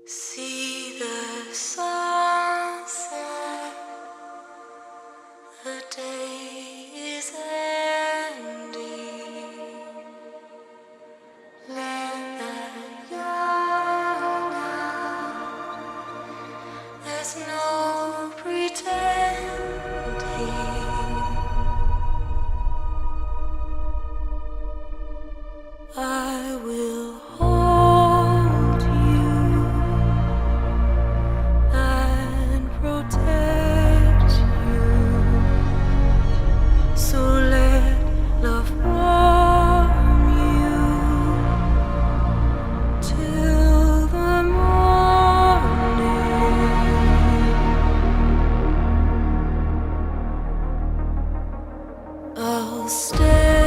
See the sunset, the day is ending. Let that yawn out. There's no pretending. I will hold you and protect you. So let love warm you till the morning. I'll stay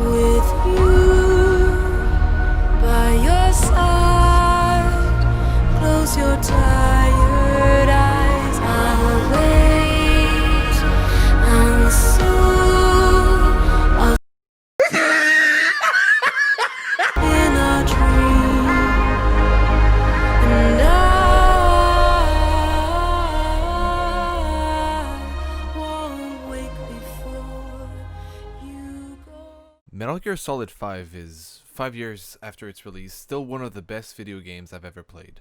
with you by your side. Close your tired eyes. I'll wait, and soon I'll in a dream, and I won't wake before you go. Metal Gear Solid 5 is, 5 years after its release, still one of the best video games I've ever played.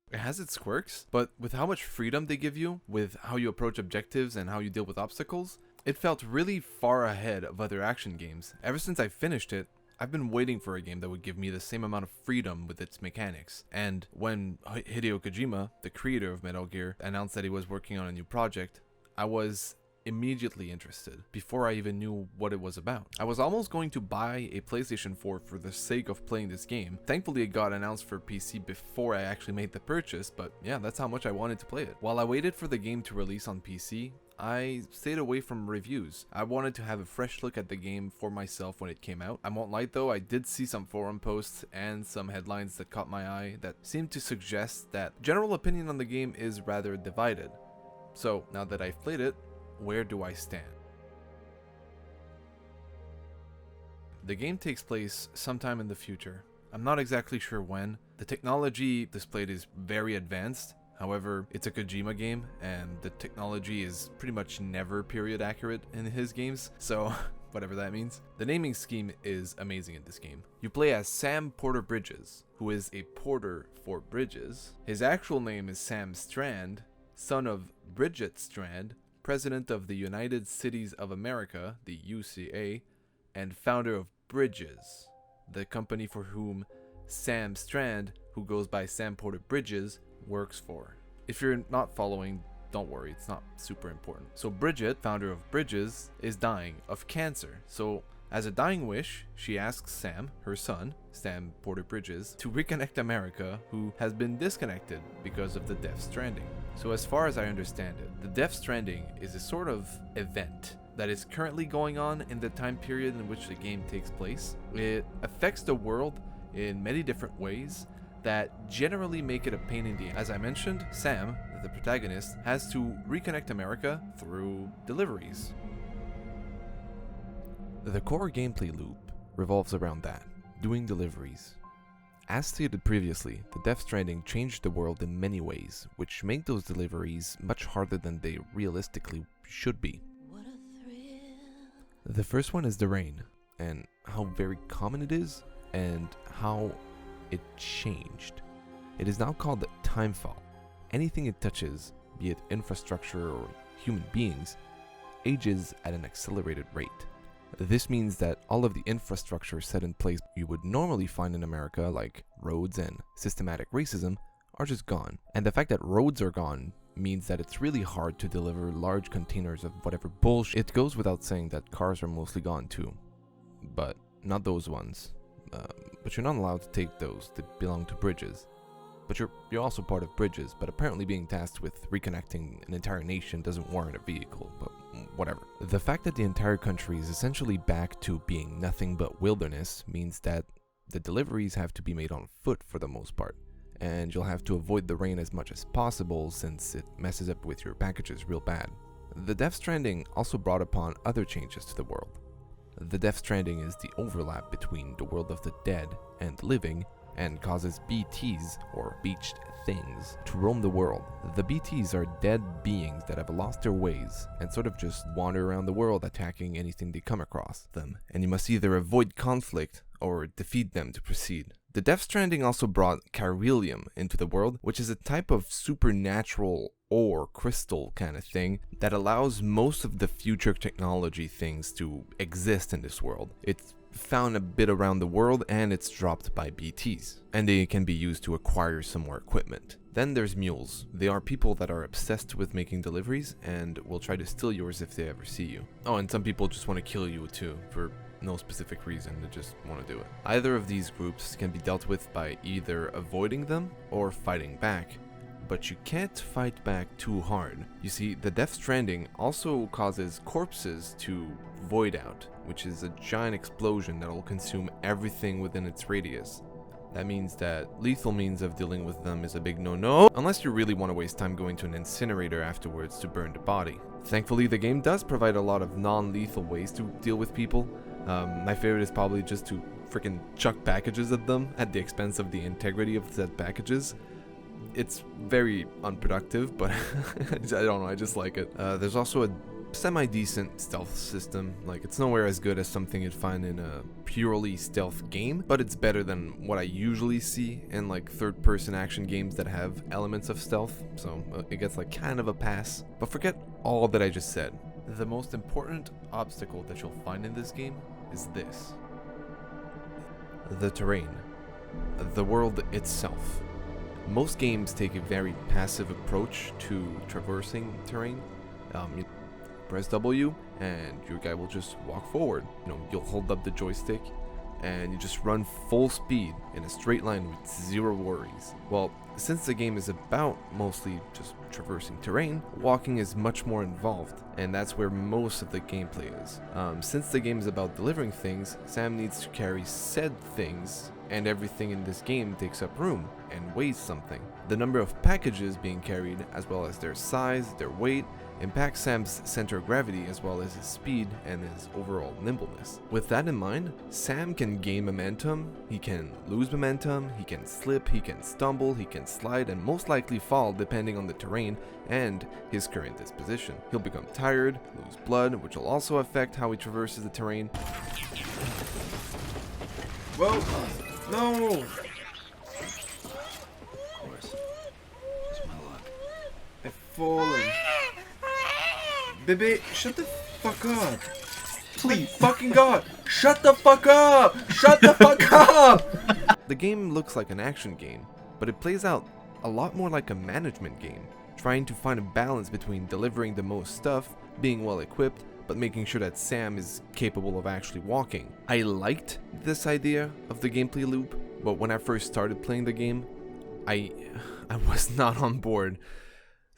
It has its quirks, but with how much freedom they give you, with how you approach objectives and how you deal with obstacles, it felt really far ahead of other action games. Ever since I finished it, I've been waiting for a game that would give me the same amount of freedom with its mechanics. And when Hideo Kojima, the creator of Metal Gear, announced that he was working on a new project, I was immediately interested before I even knew what it was about. I was almost going to buy a PlayStation 4 for the sake of playing this game. Thankfully it got announced for PC before I actually made the purchase, but yeah, that's how much I wanted to play it. While I waited for the game to release on PC, I stayed away from reviews. I wanted to have a fresh look at the game for myself when it came out. I won't lie though, I did see some forum posts and some headlines that caught my eye that seemed to suggest that general opinion on the game is rather divided. So now that I've played it, where do I stand? The game takes place sometime in the future. I'm not exactly sure when. The technology displayed is very advanced. However, it's a Kojima game, and the technology is pretty much never period accurate in his games, so whatever that means. The naming scheme is amazing in this game. You play as Sam Porter Bridges, who is a porter for bridges. His actual name is Sam Strand, son of Bridget Strand, President of the United Cities of America, the UCA, and founder of Bridges, the company for whom Sam Strand, who goes by Sam Porter Bridges, works for. If you're not following, don't worry, it's not super important. So Bridget, founder of Bridges, is dying of cancer. So as a dying wish, she asks Sam, her son, Sam Porter Bridges, to reconnect America, who has been disconnected because of the Death Stranding. So as far as I understand it, the Death Stranding is a sort of event that is currently going on in the time period in which the game takes place. It affects the world in many different ways that generally make it a pain in the ass. As I mentioned, Sam, the protagonist, has to reconnect America through deliveries. The core gameplay loop revolves around that, doing deliveries. As stated previously, the Death Stranding changed the world in many ways, which make those deliveries much harder than they realistically should be. What a thrill. The first one is the rain, and how very common it is, and how it changed. It is now called the timefall. Anything it touches, be it infrastructure or human beings, ages at an accelerated rate. This means that all of the infrastructure set in place you would normally find in America, like roads and systematic racism, are just gone. And the fact that roads are gone means that it's really hard to deliver large containers of whatever bullshit. It goes without saying that cars are mostly gone too, but not those ones. But you're not allowed to take those that belong to Bridges. But you're also part of Bridges, but apparently being tasked with reconnecting an entire nation doesn't warrant a vehicle, but whatever. The fact that the entire country is essentially back to being nothing but wilderness means that the deliveries have to be made on foot for the most part, and you'll have to avoid the rain as much as possible since it messes up with your packages real bad. The Death Stranding also brought upon other changes to the world. The Death Stranding is the overlap between the world of the dead and the living, and causes BTs, or beached things, to roam the world. The BTs are dead beings that have lost their ways and sort of just wander around the world attacking anything they come across them, and you must either avoid conflict or defeat them to proceed. The Death Stranding also brought Carhelium into the world, which is a type of supernatural ore crystal kind of thing that allows most of the future technology things to exist in this world. It's found a bit around the world and it's dropped by BTs, and they can be used to acquire some more equipment. Then there's mules. They are people that are obsessed with making deliveries and will try to steal yours if they ever see you. Oh, and some people just want to kill you too, for no specific reason, they just want to do it. Either of these groups can be dealt with by either avoiding them or fighting back, but you can't fight back too hard. You see, the Death Stranding also causes corpses to void out, which is a giant explosion that will consume everything within its radius. That means that lethal means of dealing with them is a big no-no, unless you really want to waste time going to an incinerator afterwards to burn the body. Thankfully, the game does provide a lot of non-lethal ways to deal with people. My favorite is probably just to freaking chuck packages at them at the expense of the integrity of said packages. It's very unproductive, but I don't know, I just like it. There's also a semi-decent stealth system. Like, it's nowhere as good as something you'd find in a purely stealth game, but it's better than what I usually see in like third-person action games that have elements of stealth, so it gets like kind of a pass. But forget all that I just said. The most important obstacle that you'll find in this game is this: the terrain, the world itself. Most games take a very passive approach to traversing terrain. You press W and your guy will just walk forward. You'll hold up the joystick and you just run full speed in a straight line with zero worries. Well, since the game is about mostly just traversing terrain, walking is much more involved, and that's where most of the gameplay is. Since the game is about delivering things, Sam needs to carry said things, and everything in this game takes up room and weighs something. The number of packages being carried, as well as their size, their weight, impacts Sam's center of gravity as well as his speed and his overall nimbleness. With that in mind, Sam can gain momentum, he can lose momentum, he can slip, he can stumble, he can slide, and most likely fall depending on the terrain and his current disposition. He'll become tired, lose blood, which will also affect how he traverses the terrain. Whoa! No! Of course. Just my luck. I've fallen. Baby, shut the fuck up. Please, fucking God, shut the fuck up! Shut the fuck up! The game looks like an action game, but it plays out a lot more like a management game, trying to find a balance between delivering the most stuff, being well equipped, but making sure that Sam is capable of actually walking. I liked this idea of the gameplay loop, but when I first started playing the game, I was not on board.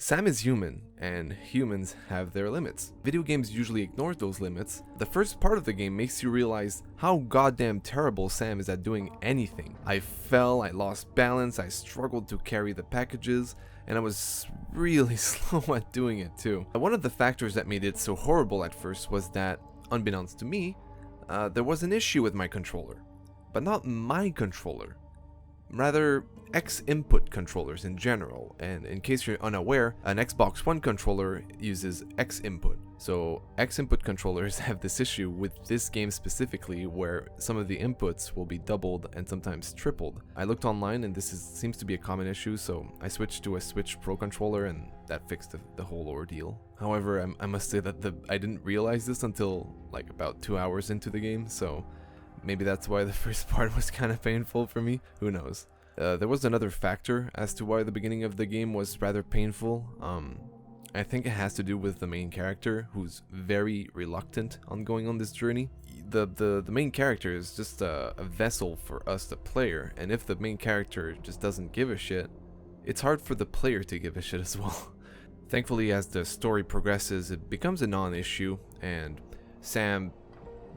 Sam is human, and humans have their limits. Video games usually ignore those limits. The first part of the game makes you realize how goddamn terrible Sam is at doing anything. I fell, I lost balance, I struggled to carry the packages, and I was really slow at doing it too. One of the factors that made it so horrible at first was that, unbeknownst to me, there was an issue with my controller. But not my controller. Rather, X-input controllers in general, and in case you're unaware, an Xbox One controller uses X-input. So X-input controllers have this issue with this game specifically, where some of the inputs will be doubled and sometimes tripled. I looked online and seems to be a common issue, so I switched to a Switch Pro controller and that fixed the whole ordeal. However, I must say that I didn't realize this until like about 2 hours into the game, so maybe that's why the first part was kind of painful for me, who knows. There was another factor as to why the beginning of the game was rather painful. I think it has to do with the main character, who's very reluctant on going on this journey. The main character is just a vessel for us, the player, and if the main character just doesn't give a shit, it's hard for the player to give a shit as well. Thankfully, as the story progresses, it becomes a non-issue, and Sam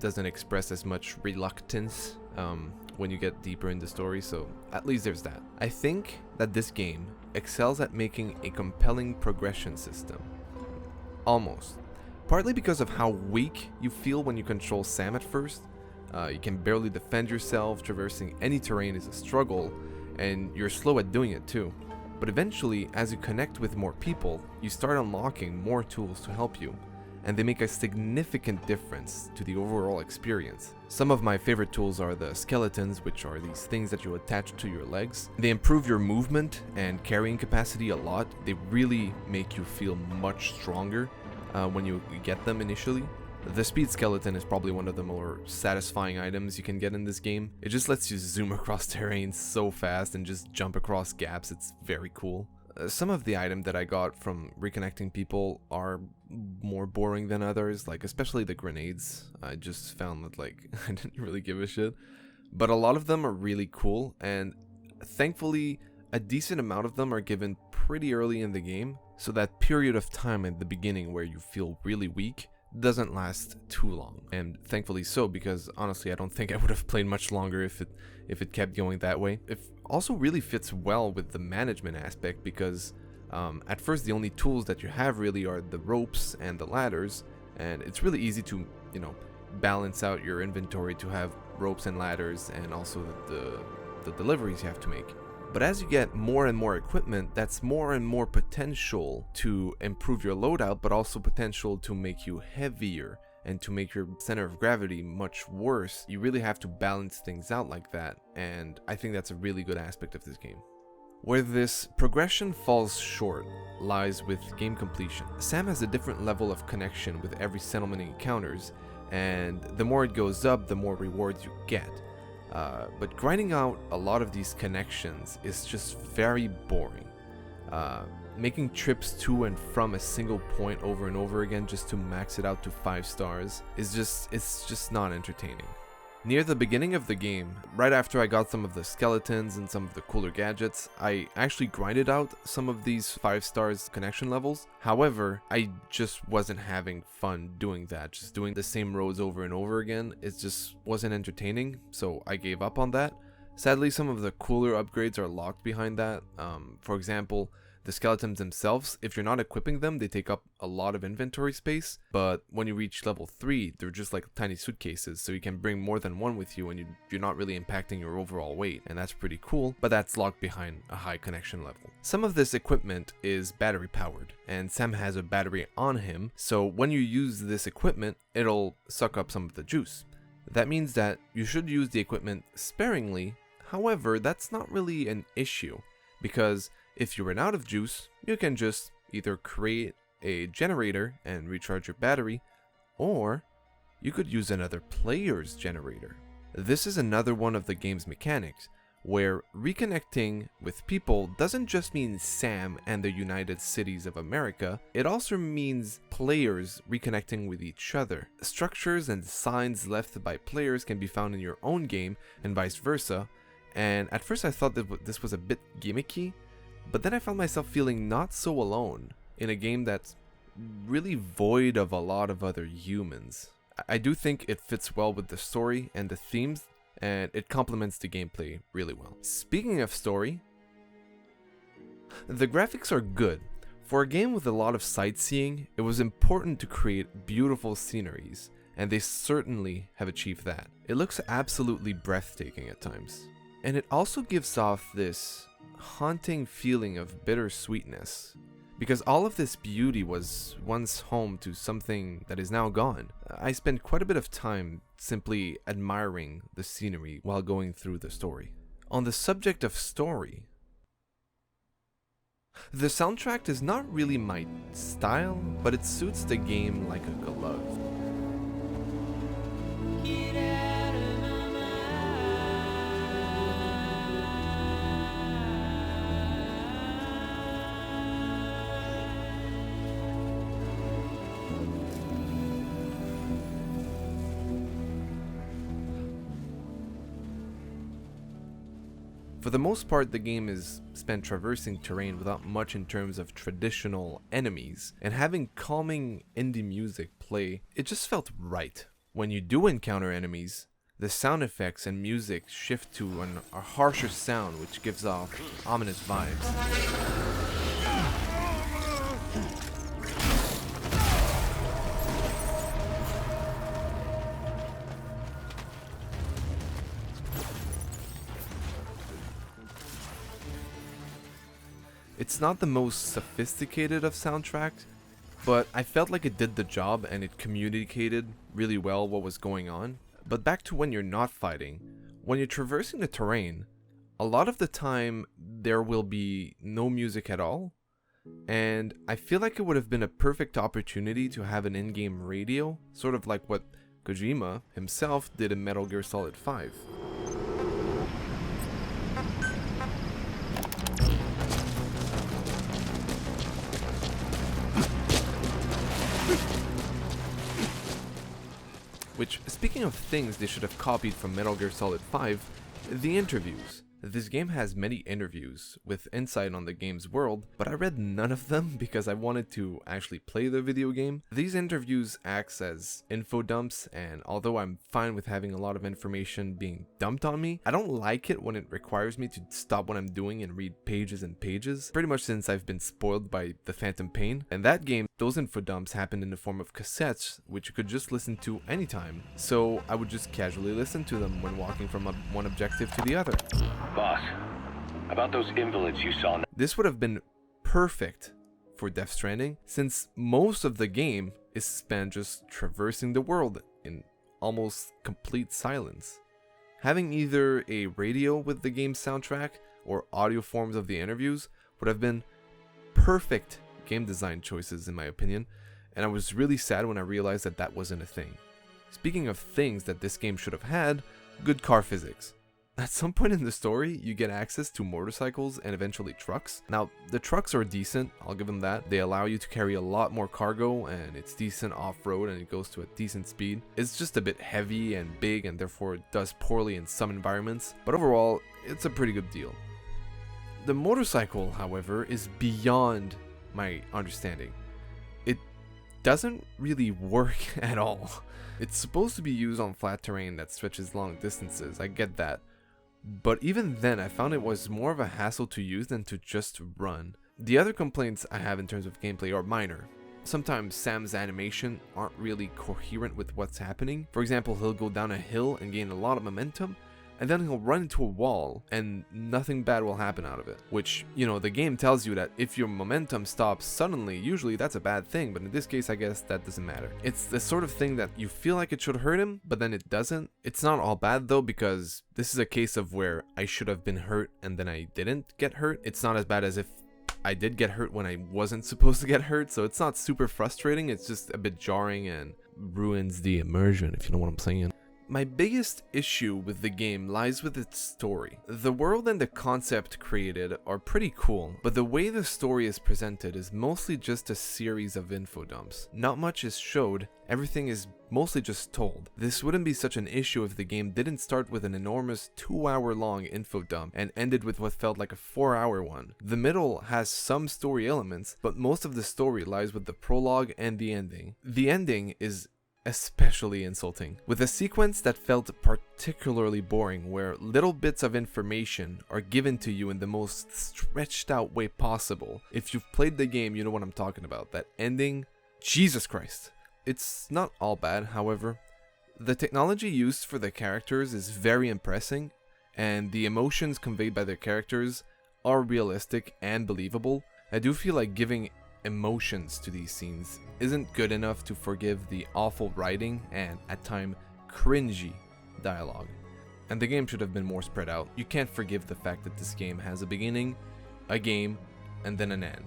doesn't express as much reluctance when you get deeper in the story, so at least there's that. I think that this game excels at making a compelling progression system. Almost. Partly because of how weak you feel when you control Sam at first. You can barely defend yourself, traversing any terrain is a struggle, and you're slow at doing it too. But eventually, as you connect with more people, you start unlocking more tools to help you, and they make a significant difference to the overall experience. Some of my favorite tools are the skeletons, which are these things that you attach to your legs. They improve your movement and carrying capacity a lot. They really make you feel much stronger when you get them initially. The speed skeleton is probably one of the more satisfying items you can get in this game. It just lets you zoom across terrain so fast and just jump across gaps. It's very cool. Some of the items that I got from reconnecting people are more boring than others, like especially the grenades. I just found that like I didn't really give a shit. But a lot of them are really cool, and thankfully a decent amount of them are given pretty early in the game, so that period of time at the beginning where you feel really weak doesn't last too long. And thankfully so, because honestly I don't think I would have played much longer if it kept going that way. It also really fits well with the management aspect, because at first the only tools that you have really are the ropes and the ladders, and it's really easy to, you know, balance out your inventory to have ropes and ladders, and also the deliveries you have to make. But as you get more and more equipment, that's more and more potential to improve your loadout, but also potential to make you heavier and to make your center of gravity much worse. You really have to balance things out like that, and I think that's a really good aspect of this game. Where this progression falls short lies with game completion. Sam has a different level of connection with every settlement he encounters, and the more it goes up, the more rewards you get. But grinding out a lot of these connections is just very boring. Making trips to and from a single point over and over again just to max it out to 5 stars is just not entertaining. Near the beginning of the game, right after I got some of the skeletons and some of the cooler gadgets, I actually grinded out some of these 5 stars connection levels. However, I just wasn't having fun doing that. Just doing the same roads over and over again, it just wasn't entertaining, so I gave up on that. Sadly, some of the cooler upgrades are locked behind that. For example, the skeletons themselves, if you're not equipping them, they take up a lot of inventory space, but when you reach level 3, they're just like tiny suitcases, so you can bring more than one with you, and you're not really impacting your overall weight, and that's pretty cool, but that's locked behind a high connection level. Some of this equipment is battery powered, and Sam has a battery on him, so when you use this equipment, it'll suck up some of the juice. That means that you should use the equipment sparingly. However, that's not really an issue, because if you run out of juice, you can just either create a generator and recharge your battery, or you could use another player's generator. This is another one of the game's mechanics, where reconnecting with people doesn't just mean Sam and the United Cities of America, it also means players reconnecting with each other. Structures and signs left by players can be found in your own game, and vice versa, and at first I thought that this was a bit gimmicky, but then I found myself feeling not so alone in a game that's really void of a lot of other humans. I do think it fits well with the story and the themes, and it complements the gameplay really well. Speaking of story, the graphics are good. For a game with a lot of sightseeing, it was important to create beautiful sceneries, and they certainly have achieved that. It looks absolutely breathtaking at times. And it also gives off this haunting feeling of bittersweetness, because all of this beauty was once home to something that is now gone. I spent quite a bit of time simply admiring the scenery while going through the story. On the subject of story, the soundtrack is not really my style, but it suits the game like a glove. For the most part, the game is spent traversing terrain without much in terms of traditional enemies, and having calming indie music play, it just felt right. When you do encounter enemies, the sound effects and music shift to a harsher sound, which gives off ominous vibes. It's not the most sophisticated of soundtracks, but I felt like it did the job and it communicated really well what was going on. But back to when you're not fighting, when you're traversing the terrain, a lot of the time there will be no music at all, and I feel like it would have been a perfect opportunity to have an in-game radio, sort of like what Kojima himself did in Metal Gear Solid 5. Which, speaking of things they should have copied from Metal Gear Solid 5, the interviews. This game has many interviews with insight on the game's world, but I read none of them because I wanted to actually play the video game. These interviews act as info dumps, and although I'm fine with having a lot of information being dumped on me, I don't like it when it requires me to stop what I'm doing and read pages and pages, pretty much since I've been spoiled by the Phantom Pain. In that game, those info dumps happened in the form of cassettes, which you could just listen to anytime, so I would just casually listen to them when walking from one objective to the other. Boss, about those invalids you saw. This would have been perfect for Death Stranding, since most of the game is spent just traversing the world in almost complete silence. Having either a radio with the game's soundtrack or audio forms of the interviews would have been perfect game design choices in my opinion, and I was really sad when I realized that that wasn't a thing. Speaking of things that this game should have had, good car physics. At some point in the story, you get access to motorcycles and eventually trucks. Now, the trucks are decent, I'll give them that. They allow you to carry a lot more cargo, and it's decent off-road and it goes to a decent speed. It's just a bit heavy and big, and therefore it does poorly in some environments, but overall, it's a pretty good deal. The motorcycle, however, is beyond my understanding. It doesn't really work at all. It's supposed to be used on flat terrain that stretches long distances, I get that. But even then, I found it was more of a hassle to use than to just run. The other complaints I have in terms of gameplay are minor. Sometimes Sam's animation aren't really coherent with what's happening. For example, he'll go down a hill and gain a lot of momentum, and then he'll run into a wall and nothing bad will happen out of it. Which, you know, the game tells you that if your momentum stops suddenly, usually that's a bad thing, but in this case I guess that doesn't matter. It's the sort of thing that you feel like it should hurt him, but then it doesn't. It's not all bad though, because this is a case of where I should have been hurt and then I didn't get hurt. It's not as bad as if I did get hurt when I wasn't supposed to get hurt, so it's not super frustrating, it's just a bit jarring and ruins the immersion, if you know what I'm saying. My biggest issue with the game lies with its story. The world and the concept created are pretty cool, but the way the story is presented is mostly just a series of info dumps. Not much is showed, everything is mostly just told. This wouldn't be such an issue if the game didn't start with an enormous 2-hour long info dump and ended with what felt like a 4-hour one. The middle has some story elements, but most of the story lies with the prologue and the ending. The ending is especially insulting, with a sequence that felt particularly boring, where little bits of information are given to you in the most stretched out way possible. If you've played the game, you know what I'm talking about. That ending, Jesus Christ. It's not all bad, however. The technology used for the characters is very impressive, and the emotions conveyed by the characters are realistic and believable. I do feel like giving emotions to these scenes isn't good enough to forgive the awful writing and, at times, cringy dialogue. And the game should have been more spread out. You can't forgive the fact that this game has a beginning, a game, and then an end.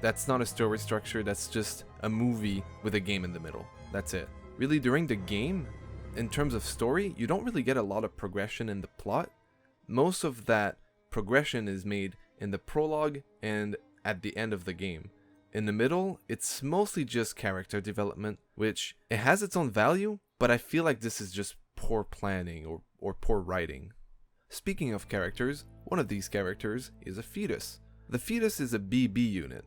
That's not a story structure, that's just a movie with a game in the middle. That's it. Really, during the game, in terms of story, you don't really get a lot of progression in the plot. Most of that progression is made in the prologue and at the end of the game. In the middle, it's mostly just character development, which it has its own value, but I feel like this is just poor planning or poor writing. Speaking of characters, one of these characters is a fetus. The fetus is a BB unit,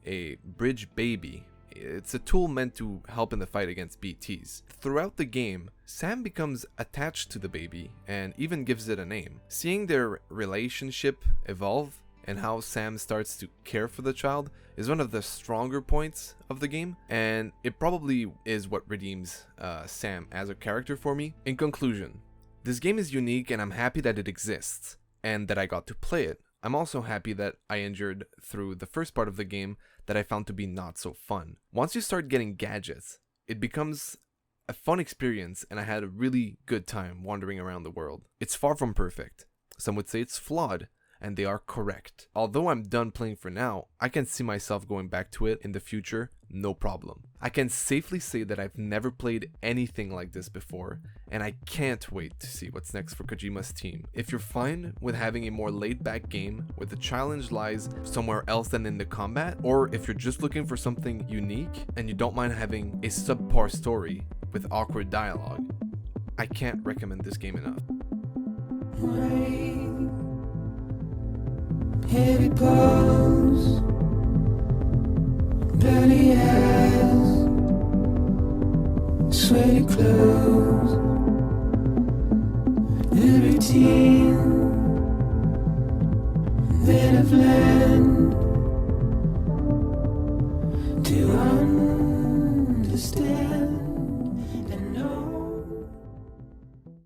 a bridge baby. It's a tool meant to help in the fight against BTs. Throughout the game, Sam becomes attached to the baby and even gives it a name. Seeing their relationship evolve and how Sam starts to care for the child is one of the stronger points of the game, and it probably is what redeems Sam as a character for me. In conclusion, this game is unique and I'm happy that it exists and that I got to play it. I'm also happy that I endured through the first part of the game that I found to be not so fun. Once you start getting gadgets, it becomes a fun experience, and I had a really good time wandering around the world. It's far from perfect. Some would say it's flawed, and they are correct. Although I'm done playing for now, I can see myself going back to it in the future, no problem. I can safely say that I've never played anything like this before, and I can't wait to see what's next for Kojima's team. If you're fine with having a more laid-back game where the challenge lies somewhere else than in the combat, or if you're just looking for something unique and you don't mind having a subpar story with awkward dialogue, I can't recommend this game enough. Heavy blows, dirty eyes, sweaty clothes, the routine that I've